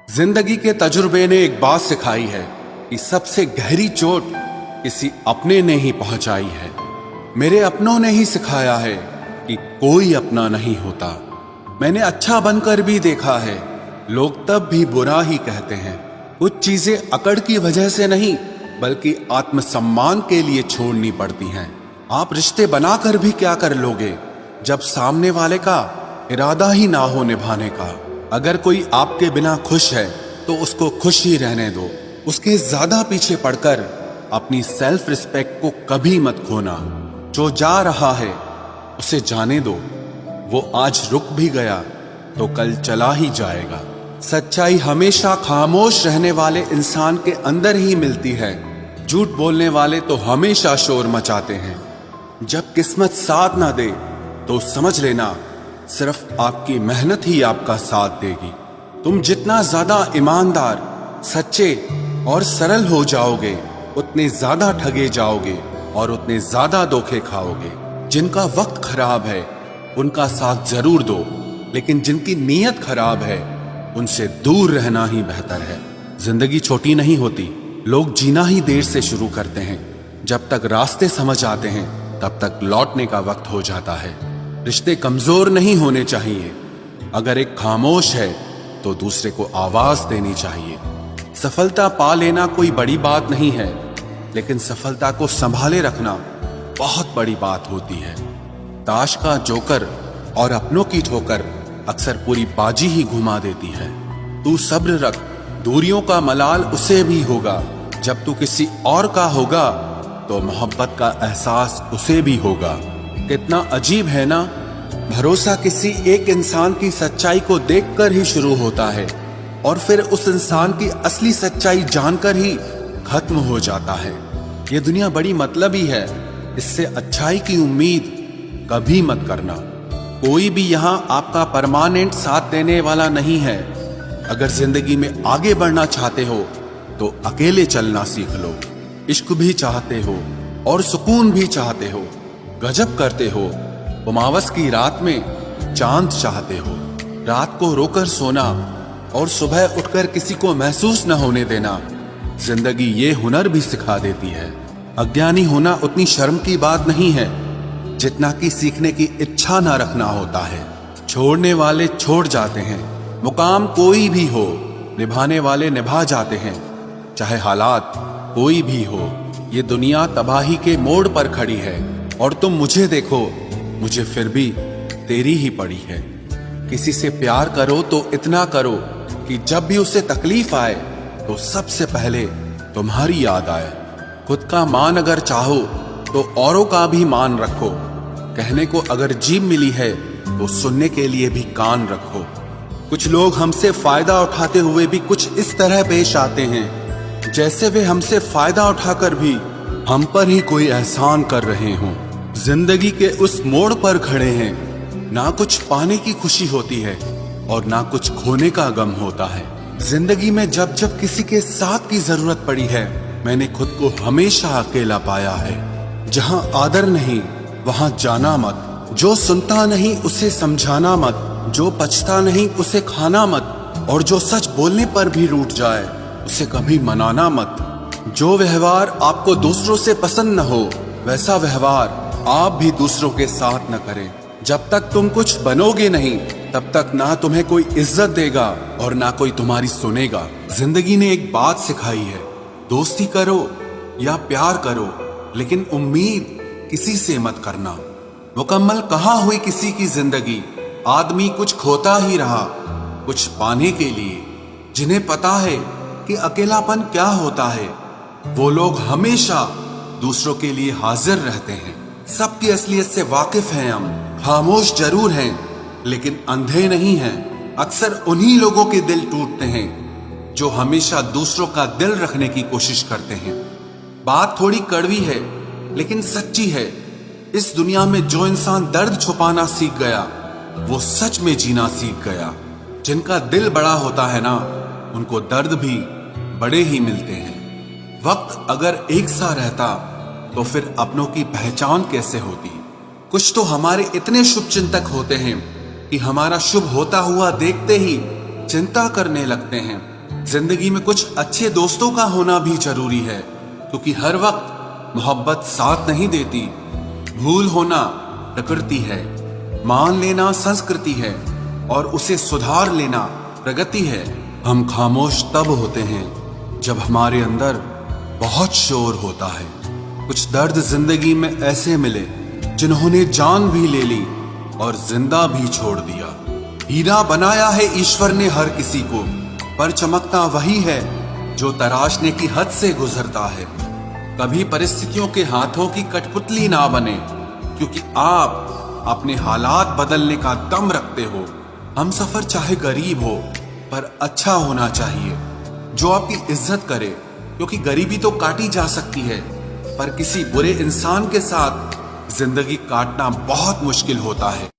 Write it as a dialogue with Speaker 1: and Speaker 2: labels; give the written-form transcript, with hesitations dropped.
Speaker 1: जिंदगी के तजुर्बे ने एक बात सिखाई है कि सबसे गहरी चोट किसी अपने ने ही पहुंचाई है। मेरे अपनों ने ही सिखाया है कि कोई अपना नहीं होता। मैंने अच्छा बनकर भी देखा है, लोग तब भी बुरा ही कहते हैं। कुछ चीजें अकड़ की वजह से नहीं बल्कि आत्मसम्मान के लिए छोड़नी पड़ती हैं। आप रिश्ते बनाकर भी क्या कर लोगे जब सामने वाले का इरादा ही ना हो निभाने का। अगर कोई आपके बिना खुश है तो उसको खुश ही रहने दो। उसके ज्यादा पीछे पड़कर अपनी सेल्फ रिस्पेक्ट को कभी मत खोना। जो जा रहा है उसे जाने दो, वो आज रुक भी गया तो कल चला ही जाएगा। सच्चाई हमेशा खामोश रहने वाले इंसान के अंदर ही मिलती है। झूठ बोलने वाले तो हमेशा शोर मचाते हैं। जब किस्मत साथ ना दे तो समझ लेना सिर्फ आपकी मेहनत ही आपका साथ देगी। तुम जितना ज्यादा ईमानदार, सच्चे और सरल हो जाओगे उतने ज्यादा ठगे जाओगे और उतने ज्यादा धोखे खाओगे। जिनका वक्त खराब है उनका साथ जरूर दो, लेकिन जिनकी नीयत खराब है उनसे दूर रहना ही बेहतर है। जिंदगी छोटी नहीं होती, लोग जीना ही देर से शुरू करते हैं। जब तक रास्ते समझ आते हैं तब तक लौटने का वक्त हो जाता है। रिश्ते कमजोर नहीं होने चाहिए। अगर एक खामोश है तो दूसरे को आवाज देनी चाहिए। सफलता पा लेना कोई बड़ी बात नहीं है, लेकिन सफलता को संभाले रखना बहुत बड़ी बात होती है। ताश का जोकर और अपनों की ठोकर अक्सर पूरी बाजी ही घुमा देती है। तू सब्र रख, दूरियों का मलाल उसे भी होगा। जब तू किसी और का होगा तो मोहब्बत का एहसास उसे भी होगा। कितना अजीब है ना, भरोसा किसी एक इंसान की सच्चाई को देखकर ही शुरू होता है और फिर उस इंसान की असली सच्चाई जानकर ही खत्म हो जाता है। ये दुनिया बड़ी मतलबी है, इससे अच्छाई की उम्मीद कभी मत करना। कोई भी यहाँ आपका परमानेंट साथ देने वाला नहीं है। अगर जिंदगी में आगे बढ़ना चाहते हो तो अकेले चलना सीख लो। इश्क भी चाहते हो और सुकून भी चाहते हो, गजब करते हो। उमावस की रात में चांद चाहते हो। रात को रोकर सोना और सुबह उठकर किसी को महसूस न होने देना जिंदगी ये हुनर भी सिखा देती है। अज्ञानी होना उतनी शर्म की बात नहीं है जितना कि सीखने की इच्छा ना रखना होता है। छोड़ने वाले छोड़ जाते हैं, मुकाम कोई भी हो, निभाने वाले निभा जाते हैं। चाहे हालात कोई भी हो, ये दुनिया तबाही के मोड़ पर खड़ी है और तुम मुझे देखो, मुझे फिर भी तेरी ही पड़ी है। किसी से प्यार करो तो इतना करो कि जब भी उसे तकलीफ आए तो सबसे पहले तुम्हारी याद आए। खुद का मान अगर चाहो तो औरों का भी मान रखो। कहने को अगर जीभ मिली है तो सुनने के लिए भी कान रखो। कुछ लोग हमसे फायदा उठाते हुए भी कुछ इस तरह पेश आते हैं जैसे वे हमसे फायदा उठाकर भी हम पर ही कोई एहसान कर रहे हों। जिंदगी के उस मोड़ पर खड़े हैं, ना कुछ पाने की खुशी होती है और ना कुछ खोने का गम होता है। जिंदगी में जब जब किसी के साथ की जरूरत पड़ी है मैंने खुद को हमेशा अकेला पाया है। जहां आदर नहीं वहां जाना मत, जो सुनता नहीं उसे समझाना मत, जो पछता नहीं उसे खाना मत, और जो सच बोलने पर भी रूठ जाए उसे कभी मनाना मत। जो व्यवहार आपको दूसरों से पसंद न हो वैसा व्यवहार आप भी दूसरों के साथ न करें। जब तक तुम कुछ बनोगे नहीं तब तक ना तुम्हें कोई इज्जत देगा और ना कोई तुम्हारी सुनेगा। जिंदगी ने एक बात सिखाई है, दोस्ती करो या प्यार करो लेकिन उम्मीद किसी से मत करना। मुकम्मल कहाँ हुई किसी की जिंदगी, आदमी कुछ खोता ही रहा कुछ पाने के लिए। जिन्हें पता है कि अकेलापन क्या होता है वो लोग हमेशा दूसरों के लिए हाजिर रहते हैं। सबकी असलियत से वाकिफ हैं हम, खामोश जरूर हैं लेकिन अंधे नहीं हैं। अक्सर उन्हीं लोगों के दिल टूटते हैं जो हमेशा दूसरों का दिल रखने की कोशिश करते हैं। बात थोड़ी कड़वी है लेकिन सच्ची है। इस दुनिया में जो इंसान दर्द छुपाना सीख गया वो सच में जीना सीख गया। जिनका दिल बड़ा होता है ना उनको दर्द भी बड़े ही मिलते हैं। वक्त अगर एक सा रहता तो फिर अपनों की पहचान कैसे होती। कुछ तो हमारे इतने शुभ चिंतक होते हैं कि हमारा शुभ होता हुआ देखते ही चिंता करने लगते हैं। जिंदगी में कुछ अच्छे दोस्तों का होना भी जरूरी है, क्योंकि हर वक्त मोहब्बत साथ नहीं देती। भूल होना प्रकृति है, मान लेना संस्कृति है और उसे सुधार लेना प्रगति है। हम खामोश तब होते हैं जब हमारे अंदर बहुत शोर होता है। कुछ दर्द जिंदगी में ऐसे मिले जिन्होंने जान भी ले ली और जिंदा भी छोड़ दिया। हीरा बनाया है ईश्वर ने हर किसी को, पर चमकता वही है जो तराशने की हद से गुजरता है। कभी परिस्थितियों के हाथों की कठपुतली ना बने, क्योंकि आप अपने हालात बदलने का दम रखते हो। हम सफर चाहे गरीब हो पर अच्छा होना चाहिए, जो आपकी इज्जत करे, क्योंकि गरीबी तो काटी जा सकती है पर किसी बुरे इंसान के साथ जिंदगी काटना बहुत मुश्किल होता है।